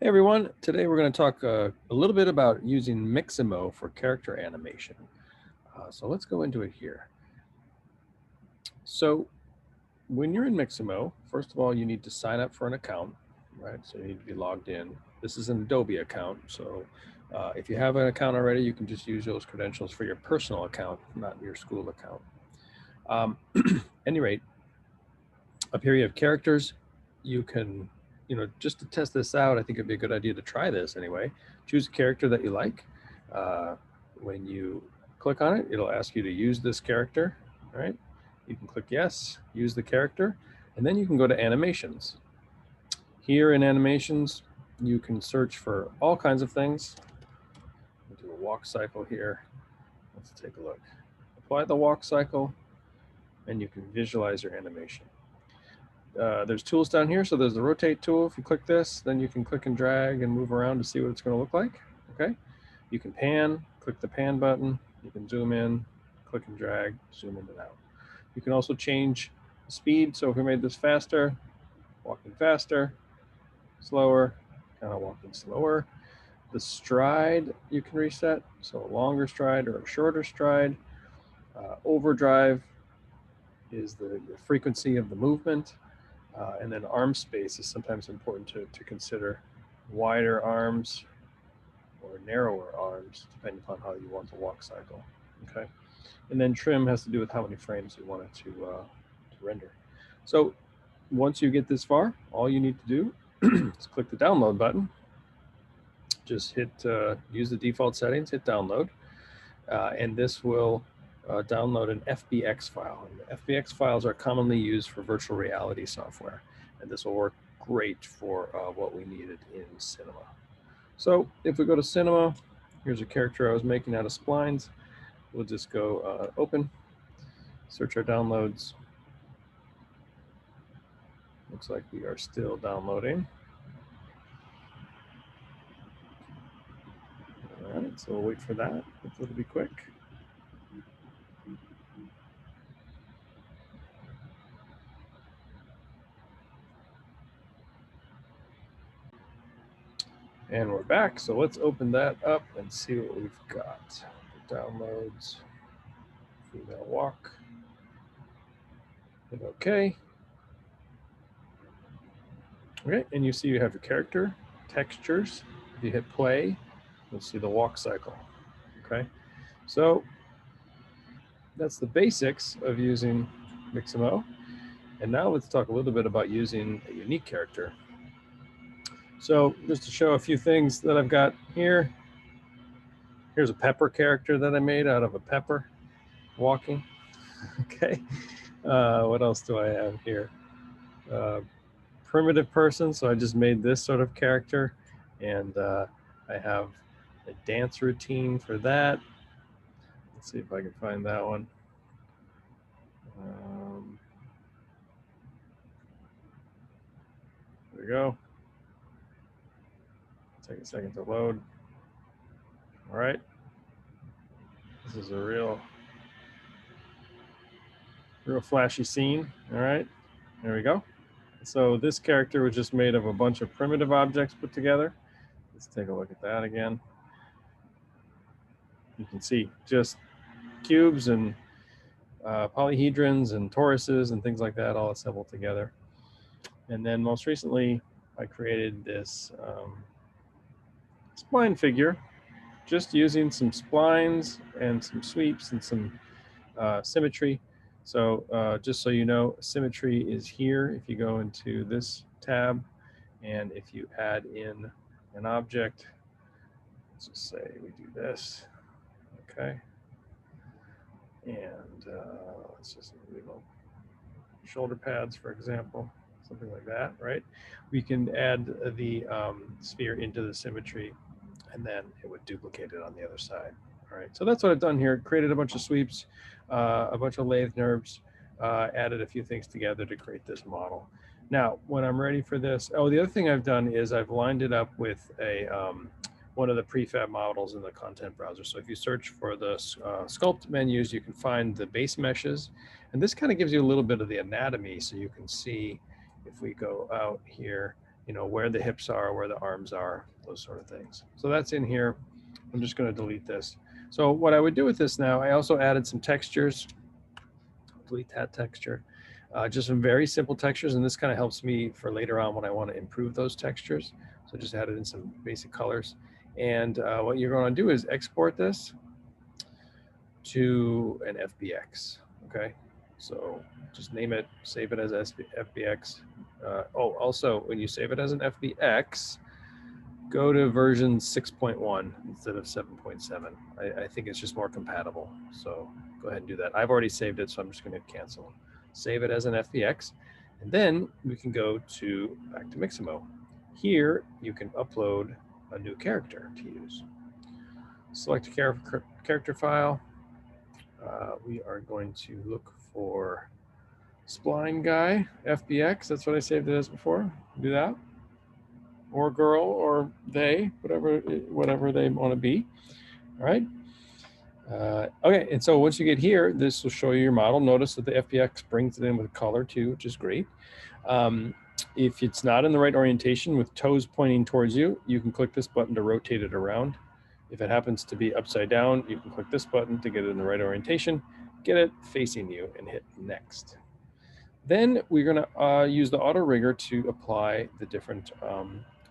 Hey everyone, today we're going to talk a little bit about using Mixamo for character animation. So let's go into it here. So when you're in Mixamo, first of all, you need to sign up for an account, right? So you need to be logged in. This is an Adobe account. So if you have an account already, you can just use those credentials for your personal account, not your school account. Any rate, up here you have characters. You can, just to test this out, I think it'd be a good idea to try this anyway. Choose a character that you like. Uh, when you click on it, it'll ask you to use this character, right? You can click yes, use the character, and then you can go to animations. Here in animations, you can search for all kinds of things. We'll do a walk cycle here. Let's take a look. Apply the walk cycle, and you can visualize your animation. There's tools down here. So there's the rotate tool. If you click this, then you can click and drag and move around to see what it's going to look like. Okay. You can pan, click the pan button. You can zoom in, click and drag, zoom in and out. You can also change the speed. So if we made this faster, walking faster, slower, kind of walking slower. The stride you can reset. So a longer stride or a shorter stride. Overdrive is the frequency of the movement. And then arm space is sometimes important to consider. Wider arms or narrower arms, depending upon how you want the walk cycle. Okay. And then trim has to do with how many frames you want it to render. So once you get this far, all you need to do is click the download button. Just hit use the default settings, hit download, and this will download an FBX file. And FBX files are commonly used for virtual reality software, and this will work great for what we needed in cinema. So if we go to cinema, here's a character I was making out of splines. We'll just go open, search our downloads. Looks like we are still downloading. All right, so we'll wait for that. Hopefully it'll be quick. And we're back. So let's open that up and see what we've got. Downloads, female walk. Hit OK. Okay, and you see you have your character, textures. If you hit play, you'll see the walk cycle. Okay, so that's the basics of using Mixamo. And now let's talk a little bit about using a unique character. So just to show a few things that I've got here. Here's a pepper character that I made out of a pepper walking. Okay, what else do I have here? Primitive person, so I just made this sort of character, and I have a dance routine for that. Let's see if I can find that one. There we go. Take a second to load. All right. This is a real flashy scene. All right. There we go. So this character was just made of a bunch of primitive objects put together. Let's take a look at that again. You can see just cubes and polyhedrons and toruses and things like that all assembled together. And then most recently, I created this spline figure, just using some splines and some sweeps and some symmetry. So just so you know, symmetry is here if you go into this tab, and if you add in an object, let's just say we do this, okay? And let's just leave shoulder pads, for example, something like that, right? We can add the sphere into the symmetry, and then it would duplicate it on the other side. All right, so that's what I've done here. Created a bunch of sweeps, a bunch of lathe nerves, added a few things together to create this model. Now, when I'm ready for this, oh, the other thing I've done is I've lined it up with a one of the prefab models in the content browser. So if you search for the sculpt menus, you can find the base meshes. And this kind of gives you a little bit of the anatomy, so you can see if we go out here you know, where the hips are, where the arms are, those sort of things. So that's in here. I'm just going to delete this. So what I would do with this now, I also added some textures. Delete that texture. Just some very simple textures, and this kind of helps me for later on when I want to improve those textures. So just added in some basic colors. And what you're going to do is export this to an FBX, okay? So just name it, save it as FBX. Also, when you save it as an FBX, go to version 6.1 instead of 7.7. I think it's just more compatible. So go ahead and do that. I've already saved it, so I'm just going to cancel. Save it as an FBX, and then we can go back to Mixamo. Here, you can upload a new character to use. Select a character file. We are going to look for Spline Guy, FBX. That's what I saved it as before. Do that. Or girl, or they, whatever they want to be. All right. Okay, and so once you get here, this will show you your model. Notice that the FBX brings it in with color too, which is great. If it's not in the right orientation with toes pointing towards you, you can click this button to rotate it around. If it happens to be upside down, you can click this button to get it in the right orientation, get it facing you, and hit next. Then we're going to use the auto rigger to apply the different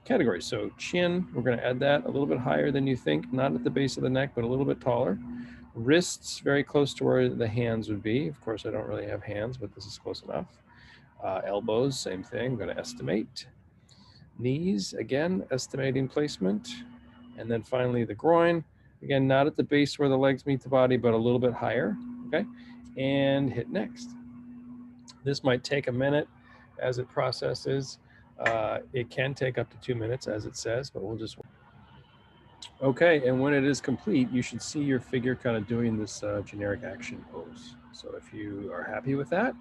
categories. So chin, we're going to add that a little bit higher than you think, not at the base of the neck, but a little bit taller. Wrists very close to where the hands would be. Of course, I don't really have hands, but this is close enough. Elbows, same thing, I'm going to estimate. Knees, again, estimating placement. And then finally the groin, again, not at the base where the legs meet the body, but a little bit higher, okay? And hit next. This might take a minute as it processes. It can take up to 2 minutes as it says, but we'll just. Okay, and when it is complete, you should see your figure kind of doing this generic action pose. So if you are happy with that,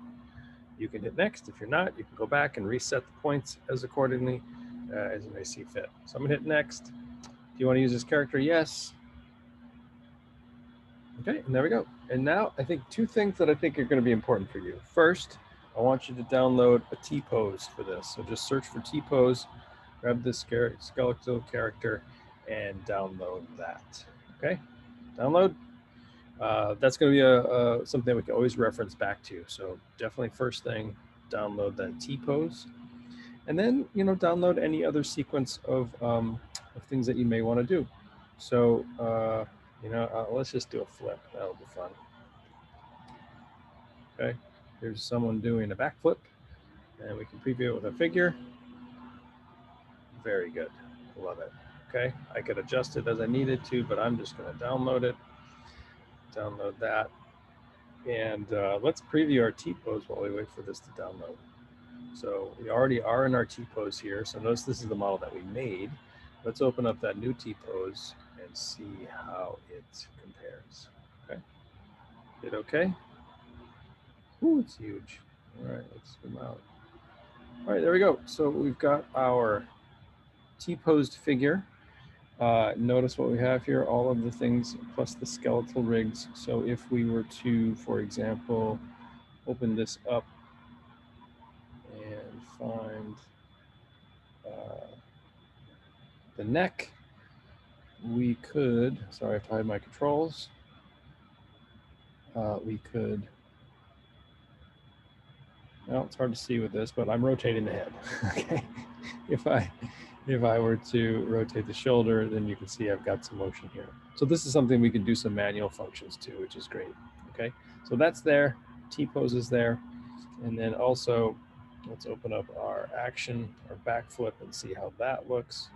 you can hit next. If you're not, you can go back and reset the points as accordingly as you may see fit. So I'm gonna hit next. Do you want to use this character? Yes. Okay, and there we go. And now I think two things that I think are going to be important for you. First, I want you to download a T-pose for this. So just search for T-pose, grab this skeletal character, and download that. Okay, download. That's going to be something we can always reference back to. So definitely first thing, download that T-pose, and then download any other sequence of things that you may want to do. So let's just do a flip. That'll be fun. Okay, here's someone doing a backflip, and we can preview it with a figure. Very good, love it. Okay, I could adjust it as I needed to, but I'm just going to download it. Download that, and let's preview our T-pose while we wait for this to download. So we already are in our T-pose here. So notice this is the model that we made. Let's open up that new T-pose and see how it compares. Okay, hit OK. Ooh, it's huge. All right, let's zoom out. All right, there we go. So we've got our T-posed figure. Notice what we have here, all of the things plus the skeletal rigs. So if we were to, for example, open this up and find the neck, we could, sorry, I have to hide my controls. We could, well, it's hard to see with this, but I'm rotating the head. Okay, if I were to rotate the shoulder, then you can see I've got some motion here. So this is something we can do some manual functions to, which is great. Okay, so that's there, T-pose is there. And then also, let's open up our action, our backflip, and see how that looks.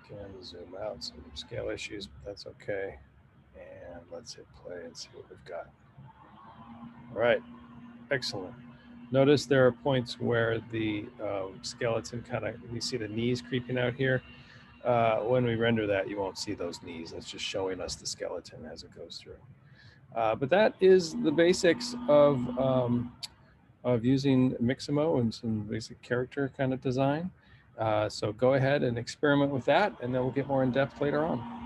Can zoom out, some scale issues, but that's okay. And let's hit play and see what we've got. All right, excellent. Notice there are points where the skeleton kind of, you see the knees creeping out here. When we render that, you won't see those knees. It's just showing us the skeleton as it goes through. But that is the basics of using Mixamo and some basic character kind of design. So go ahead and experiment with that, and then we'll get more in depth later on.